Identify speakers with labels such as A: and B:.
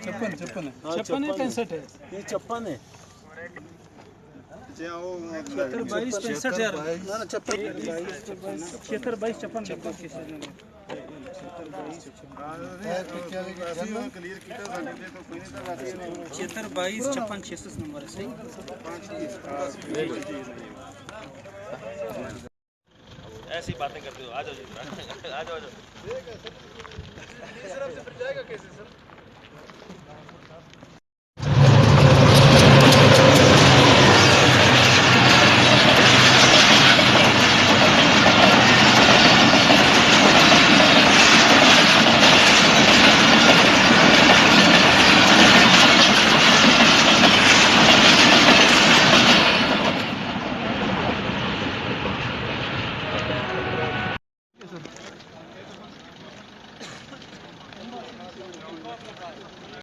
A: 56 56 है।
B: 56 है 65 है।
C: ये 56 है।
B: 76 22 65 यार।
C: ना 56
B: 76 22 56 76 22 56 66 नंबर है सही।
D: ऐसी बातें करते हो, आ जाओ आ जाओ आ जाओ।